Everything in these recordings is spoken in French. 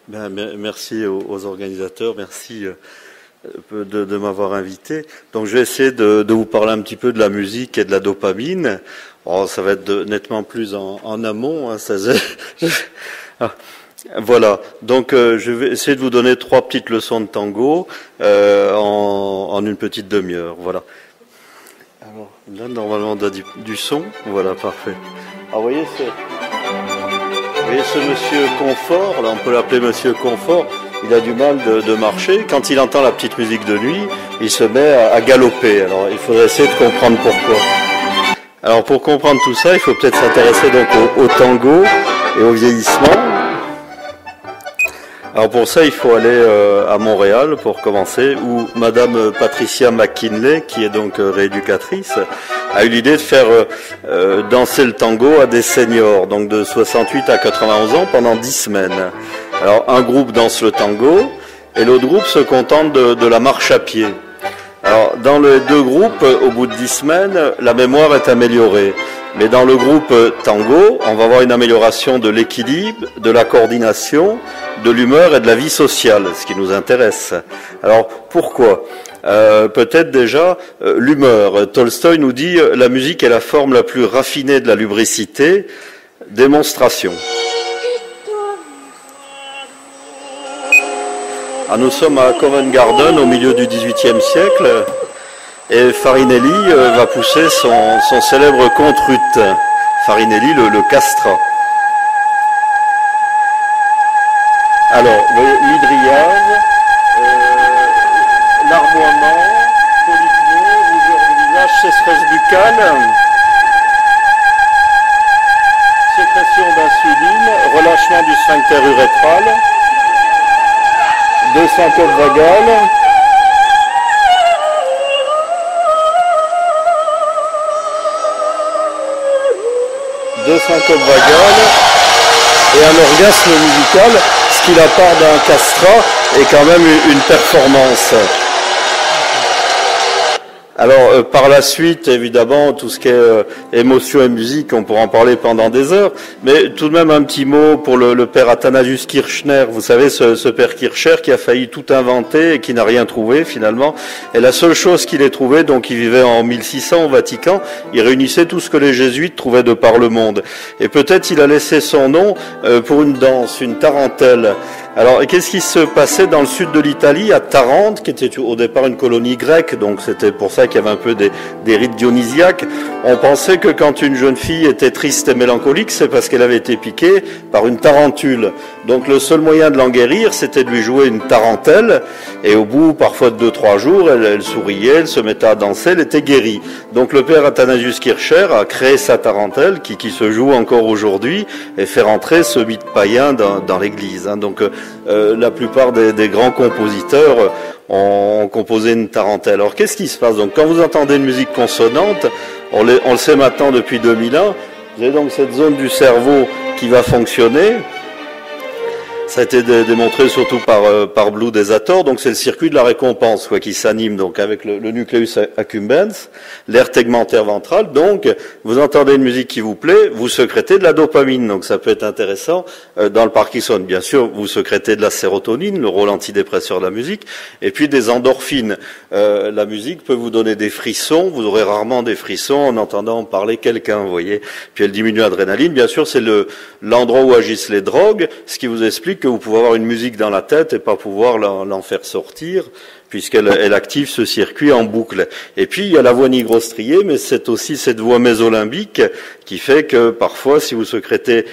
Merci aux organisateurs, merci de m'avoir invité. Donc je vais essayer de vous parler un petit peu de la musique et de la dopamine. Oh, ça va être nettement plus en amont. Hein, voilà, donc je vais essayer de vous donner 3 petites leçons de tango en une petite demi-heure. Voilà. Alors là, normalement, on a du son. Voilà, parfait. Alors, vous voyez ce monsieur Confort, là on peut l'appeler monsieur Confort, il a du mal de marcher. Quand il entend la petite musique de nuit, il se met à galoper. Alors il faudrait essayer de comprendre pourquoi. Alors pour comprendre tout ça, il faut peut-être s'intéresser donc au tango et au vieillissement. Alors pour ça, il faut aller à Montréal pour commencer, où Madame Patricia McKinley, qui est donc rééducatrice, a eu l'idée de faire danser le tango à des seniors, donc de 68 à 91 ans, pendant 10 semaines. Alors un groupe danse le tango, et l'autre groupe se contente de la marche à pied. Alors dans les 2 groupes, au bout de 10 semaines, la mémoire est améliorée. Mais dans le groupe tango, on va avoir une amélioration de l'équilibre, de la coordination, de l'humeur et de la vie sociale, ce qui nous intéresse. Alors pourquoi ? Peut-être déjà l'humeur. Tolstoï nous dit « La musique est la forme la plus raffinée de la lubricité. » Démonstration. Ah, nous sommes à Covent Garden au milieu du XVIIIe siècle. Et Farinelli va pousser son célèbre conte-ruth. Farinelli, le castrat. Alors, vous voyez, l'hydriase, larmoiement, polypnée, rougeur du visage, sécheresse buccale, sécrétion d'insuline, relâchement du sphincter urétral, 2 syncopes vagales, et un orgasme musical, ce qui, la part d'un castrat, est quand même une performance. Alors, par la suite, évidemment, tout ce qui est émotion et musique, on pourra en parler pendant des heures, mais tout de même un petit mot pour le père Athanasius Kirchner. Vous savez, ce père Kircher qui a failli tout inventer et qui n'a rien trouvé finalement. Et la seule chose qu'il ait trouvé, donc il vivait en 1600 au Vatican, il réunissait tout ce que les jésuites trouvaient de par le monde. Et peut-être il a laissé son nom pour une danse, une tarentelle. Alors, qu'est-ce qui se passait dans le sud de l'Italie, à Tarente, qui était au départ une colonie grecque, donc c'était pour ça qu'il y avait un peu des rites dionysiaques. On pensait que quand une jeune fille était triste et mélancolique, c'est parce qu'elle avait été piquée par une tarentule. Donc le seul moyen de l'en guérir, c'était de lui jouer une tarentelle, et au bout, parfois de 2-3 jours, elle souriait, elle se mettait à danser, elle était guérie. Donc le père Athanasius Kircher a créé sa tarentelle, qui se joue encore aujourd'hui, et fait rentrer ce mythe païen dans l'église. Donc la plupart des grands compositeurs ont composé une tarentelle. Alors qu'est-ce qui se passe ? Donc quand vous entendez une musique consonante, on le sait maintenant depuis 2000 ans, vous avez donc cette zone du cerveau qui va fonctionner. Ça a été démontré surtout par Blue Desator, donc c'est le circuit de la récompense qui s'anime donc avec le nucleus accumbens, l'aire tegmentaire ventrale. Donc vous entendez une musique qui vous plaît, vous sécrétez de la dopamine, donc ça peut être intéressant. Dans le Parkinson, bien sûr, vous sécrétez de la sérotonine, le rôle antidépresseur de la musique, et puis des endorphines. La musique peut vous donner des frissons, vous aurez rarement des frissons en entendant parler quelqu'un, vous voyez. Puis elle diminue l'adrénaline, bien sûr, c'est l'endroit où agissent les drogues, ce qui vous explique que vous pouvez avoir une musique dans la tête et pas pouvoir l'en faire sortir, puisqu'elle active ce circuit en boucle. Et puis, il y a la voie nigrostriée, mais c'est aussi cette voie mésolimbique qui fait que parfois, si vous sécrétez,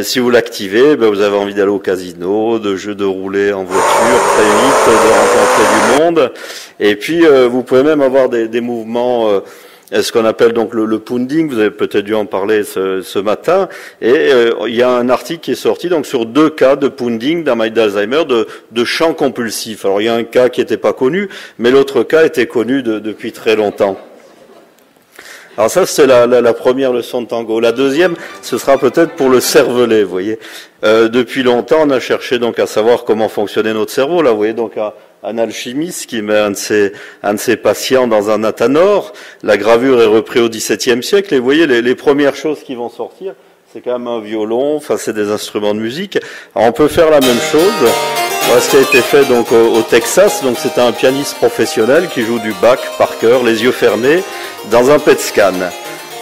si vous l'activez, vous avez envie d'aller au casino, de rouler en voiture très vite, de rencontrer du monde. Et puis, vous pouvez même avoir des mouvements ce qu'on appelle donc le pounding, vous avez peut-être dû en parler ce matin, et il y a un article qui est sorti donc sur 2 cas de pounding d'un mal d'Alzheimer, de chant compulsif. Alors il y a un cas qui n'était pas connu, mais l'autre cas était connu depuis très longtemps. Alors ça, c'est la première leçon de tango. La deuxième, ce sera peut-être pour le cervelet, vous voyez. Depuis longtemps, on a cherché donc à savoir comment fonctionnait notre cerveau. Là, vous voyez donc un alchimiste qui met un de ses patients dans un athanor. La gravure est reprise au XVIIe siècle, et vous voyez les premières choses qui vont sortir. c'est quand même un violon, enfin c'est des instruments de musique. Alors on peut faire la même chose. Voilà ce qui a été fait donc au Texas. Donc c'est un pianiste professionnel qui joue du Bach par cœur, les yeux fermés, dans un PET scan.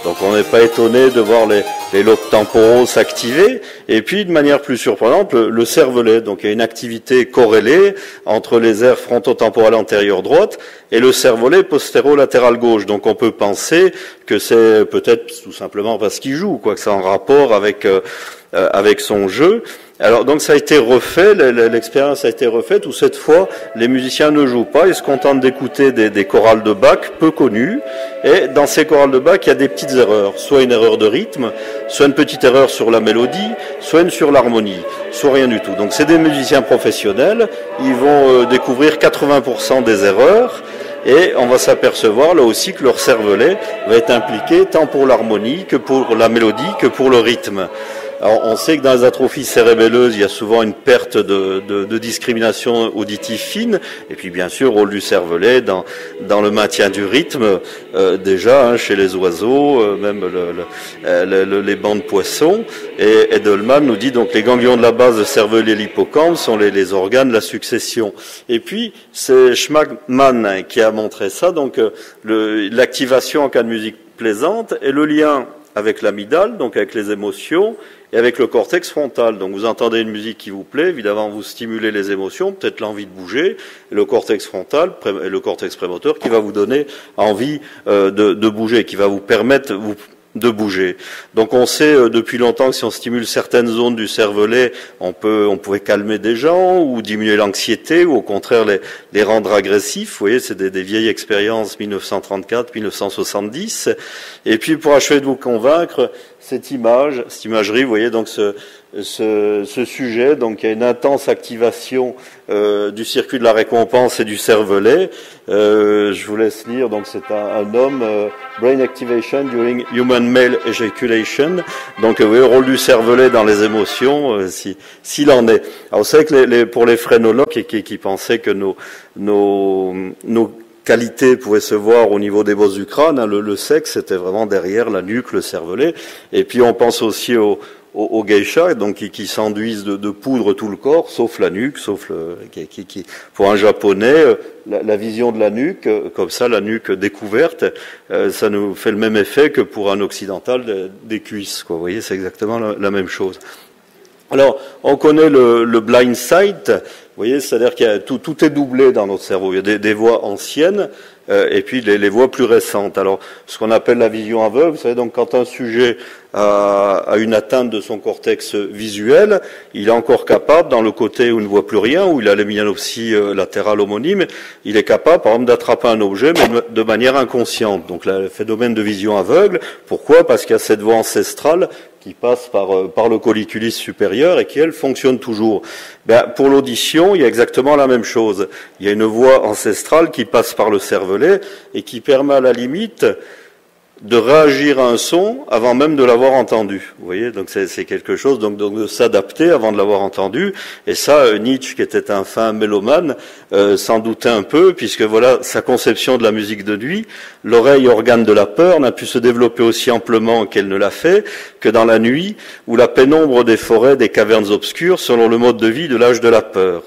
Donc on n'est pas étonné de voir les lobes temporaux s'activer. Et puis de manière plus surprenante, le cervelet. Donc il y a une activité corrélée entre les aires frontotemporales antérieure droite et le cervelet postéro-latéral gauche. Donc on peut penser que c'est peut-être tout simplement parce qu'il joue, quoi, que c'est en rapport avec son jeu. Alors donc ça a été refait, l'expérience a été refaite où cette fois les musiciens ne jouent pas, ils se contentent d'écouter des chorales de Bach peu connues, et dans ces chorales de Bach il y a des petites erreurs, soit une erreur de rythme, soit une petite erreur sur la mélodie, soit une sur l'harmonie, soit rien du tout. Donc c'est des musiciens professionnels, ils vont découvrir 80% des erreurs, et on va s'apercevoir là aussi que leur cervelet va être impliqué tant pour l'harmonie que pour la mélodie que pour le rythme. Alors, on sait que dans les atrophies cérébelleuses, il y a souvent une perte de discrimination auditive fine, et puis bien sûr, rôle du cervelet dans le maintien du rythme, déjà hein, chez les oiseaux, même les bancs de poissons. Et Edelman nous dit donc les ganglions de la base de cervelet et l'hippocampe sont les organes de la succession. Et puis c'est Schmackman qui a montré ça, donc l'activation en cas de musique plaisante et le lien avec l'amygdale, donc avec les émotions, et avec le cortex frontal. Donc vous entendez une musique qui vous plaît, évidemment vous stimulez les émotions, peut-être l'envie de bouger, et le cortex frontal et le cortex prémoteur qui va vous donner envie de bouger, qui va vous permettre de bouger. Donc on sait depuis longtemps que si on stimule certaines zones du cervelet, on pouvait calmer des gens ou diminuer l'anxiété ou au contraire les rendre agressifs. Vous voyez, c'est des vieilles expériences 1934-1970. Et puis pour achever de vous convaincre, cette imagerie, vous voyez donc ce sujet, donc il y a une intense activation du circuit de la récompense et du cervelet. Je vous laisse lire, donc c'est un homme, brain activation during human male ejaculation. Donc vous voyez le rôle du cervelet dans les émotions, s'il en est. Alors vous savez que pour les phrénologues qui pensaient que nos qualité pouvait se voir au niveau des bosses du crâne, hein, le sexe c'était vraiment derrière la nuque, le cervelet, et puis on pense aussi aux geishas, donc qui s'enduisent de poudre tout le corps, sauf la nuque, pour un japonais, la vision de la nuque, comme ça, la nuque découverte, ça nous fait le même effet que pour un occidental des cuisses, quoi. Vous voyez, c'est exactement la même chose. Alors, on connaît le blind sight, vous voyez, c'est-à-dire qu'il y a tout est doublé dans notre cerveau. Il y a des voix anciennes et puis les voix plus récentes. Alors, ce qu'on appelle la vision aveugle, vous savez, donc quand un sujet a une atteinte de son cortex visuel, il est encore capable, dans le côté où il ne voit plus rien, où il a l'hémianopsie latérale homonyme, il est capable, par exemple, d'attraper un objet, mais de manière inconsciente. Donc, le phénomène de vision aveugle, pourquoi? Parce qu'il y a cette voix ancestrale qui passe par le colliculus supérieur et qui, elle, fonctionne toujours. Pour l'audition, il y a exactement la même chose. Il y a une voix ancestrale qui passe par le cervelet et qui permet à la limite de réagir à un son avant même de l'avoir entendu. Vous voyez, donc c'est quelque chose donc de s'adapter avant de l'avoir entendu. Et ça, Nietzsche, qui était un fin mélomane, s'en doutait un peu, puisque voilà sa conception de la musique de nuit. L'oreille, organe de la peur, n'a pu se développer aussi amplement qu'elle ne l'a fait que dans la nuit, où la pénombre des forêts, des cavernes obscures, selon le mode de vie de l'âge de la peur.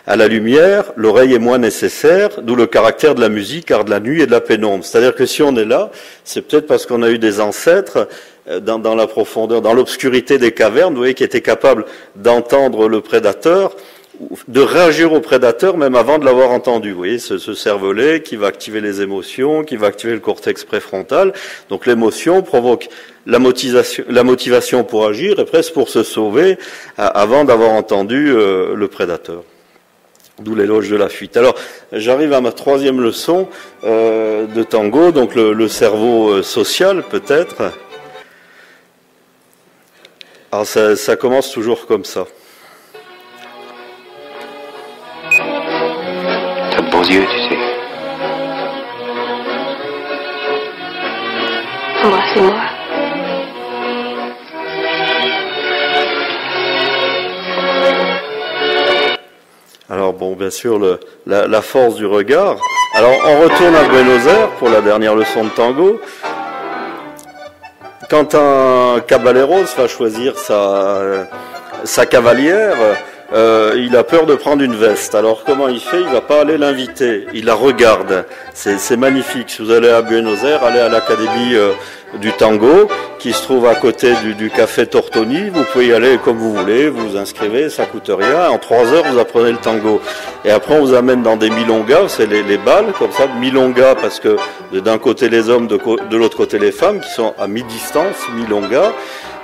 À la lumière, l'oreille est moins nécessaire, d'où le caractère de la musique, car de la nuit et de la pénombre. C'est-à-dire que si on est là, c'est peut-être parce qu'on a eu des ancêtres dans la profondeur, dans l'obscurité des cavernes, vous voyez, qui étaient capables d'entendre le prédateur, de réagir au prédateur même avant de l'avoir entendu. Vous voyez, ce cervelet qui va activer les émotions, qui va activer le cortex préfrontal. Donc l'émotion provoque la motivation pour agir et presque pour se sauver avant d'avoir entendu le prédateur. D'où l'éloge de la fuite. Alors, j'arrive à ma troisième leçon de tango, donc le cerveau social, peut-être. Alors, ça commence toujours comme ça. T'as de beaux yeux, tu sais. Embrassez-moi. Alors bon, bien sûr, la force du regard. Alors, on retourne à Buenos Aires pour la dernière leçon de tango. quand un caballeros va choisir sa cavalière, il a peur de prendre une veste. Alors comment il fait? Il va pas aller l'inviter, il la regarde. C'est magnifique. Si vous allez à Buenos Aires, allez à l'Académie du Tango, qui se trouve à côté du café Tortoni. Vous pouvez y aller comme vous voulez, vous vous inscrivez, ça coûte rien. En 3 heures, vous apprenez le tango. Et après, on vous amène dans des milongas, c'est les balles, comme ça, milonga, parce que d'un côté les hommes, de l'autre côté les femmes, qui sont à mi-distance, milonga.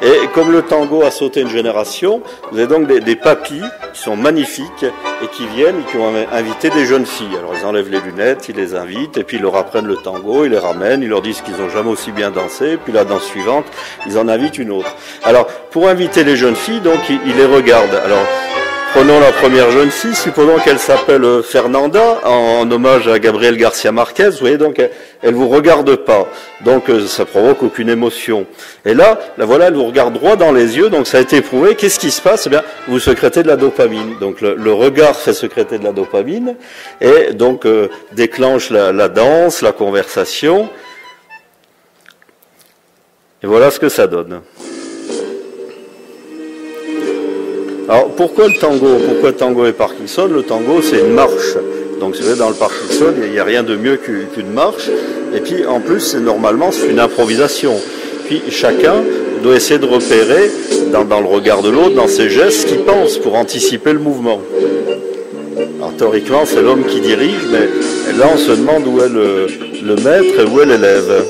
Et comme le tango a sauté une génération, vous avez donc des papis qui sont magnifiques et qui viennent et qui ont invité des jeunes filles. Alors ils enlèvent les lunettes, ils les invitent et puis ils leur apprennent le tango, ils les ramènent, ils leur disent qu'ils n'ont jamais aussi bien dansé, puis la danse suivante, ils en invitent une autre. Alors pour inviter les jeunes filles, donc ils les regardent. Alors prenons la première jeune fille, supposons qu'elle s'appelle Fernanda, en hommage à Gabriel Garcia Marquez, vous voyez, donc elle vous regarde pas, donc ça provoque aucune émotion. Et là, voilà, elle vous regarde droit dans les yeux, donc ça a été prouvé. Qu'est-ce qui se passe? Eh bien, vous sécrétez de la dopamine. Donc le regard fait sécréter de la dopamine, et donc déclenche la danse, la conversation, et voilà ce que ça donne. Alors, pourquoi le tango et Parkinson? Le tango, c'est une marche. Donc, vous savez, dans le Parkinson, il n'y a rien de mieux qu'une marche. Et puis, en plus, normalement, c'est une improvisation. Puis, chacun doit essayer de repérer, dans le regard de l'autre, dans ses gestes, ce qu'il pense pour anticiper le mouvement. Alors, théoriquement, c'est l'homme qui dirige, mais là, on se demande où est le maître et où est l'élève.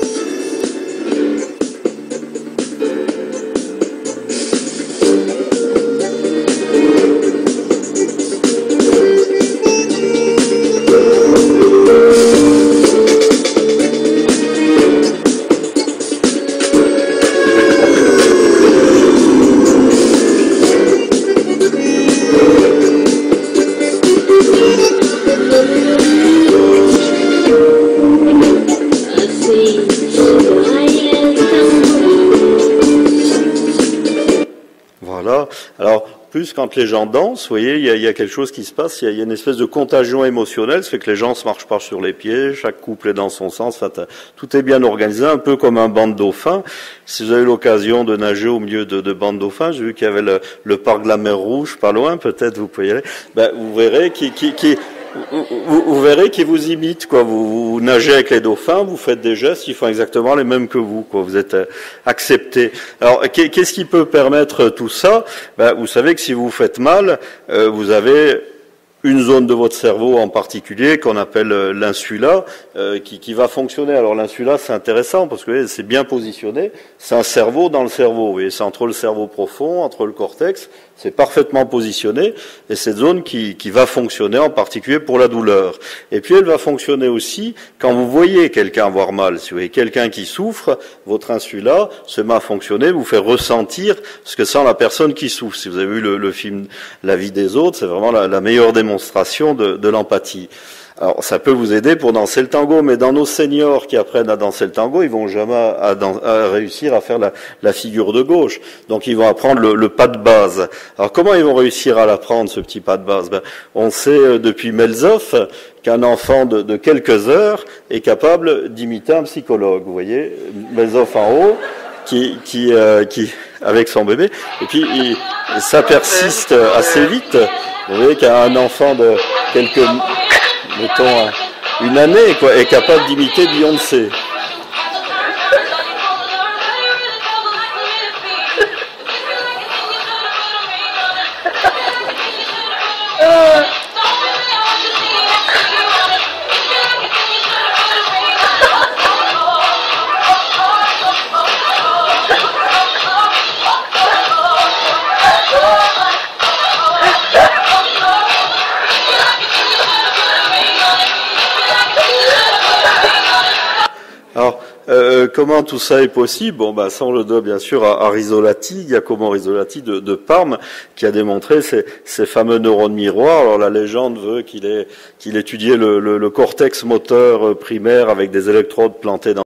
Alors, plus quand les gens dansent, vous voyez, il y a quelque chose qui se passe, il y a une espèce de contagion émotionnelle, ça fait que les gens ne se marchent pas sur les pieds, chaque couple est dans son sens, enfin, tout est bien organisé, un peu comme un banc de dauphins. Si vous avez l'occasion de nager au milieu de bancs de dauphins, j'ai vu qu'il y avait le parc de la mer Rouge, pas loin, peut-être vous pouvez y aller, vous verrez vous verrez qu'ils vous imitent, quoi. Vous nagez avec les dauphins, vous faites des gestes, ils font exactement les mêmes que vous, quoi. Vous êtes acceptés. Alors, qu'est-ce qui peut permettre tout ça? Vous savez que si vous faites mal, vous avez une zone de votre cerveau en particulier qu'on appelle l'insula qui va fonctionner. Alors l'insula, c'est intéressant parce que c'est bien positionné. C'est un cerveau dans le cerveau. Vous voyez, c'est entre le cerveau profond, entre le cortex. C'est parfaitement positionné et cette zone qui va fonctionner en particulier pour la douleur. Et puis elle va fonctionner aussi quand vous voyez quelqu'un avoir mal. Si vous voyez quelqu'un qui souffre, votre insula se met à fonctionner, vous fait ressentir ce que sent la personne qui souffre. Si vous avez vu le film La vie des autres, c'est vraiment la meilleure démonstration de l'empathie. Alors, ça peut vous aider pour danser le tango, mais dans nos seniors qui apprennent à danser le tango, ils vont jamais à réussir à faire la figure de gauche. Donc, ils vont apprendre le pas de base. Alors, comment ils vont réussir à l'apprendre, ce petit pas de base? On sait depuis Melzoff qu'un enfant de quelques heures est capable d'imiter un psychologue. Vous voyez, Melzoff en haut, qui avec son bébé, et puis ça persiste assez vite. Vous voyez qu'un enfant de mettons une année, quoi, est capable d'imiter Beyoncé. Alors, comment tout ça est possible? Bon, ça on le doit bien sûr à Risolati, Giacomo Risolati de Parme, qui a démontré ces fameux neurones miroirs. Alors la légende veut qu'il étudiait le cortex moteur primaire avec des électrodes plantées dans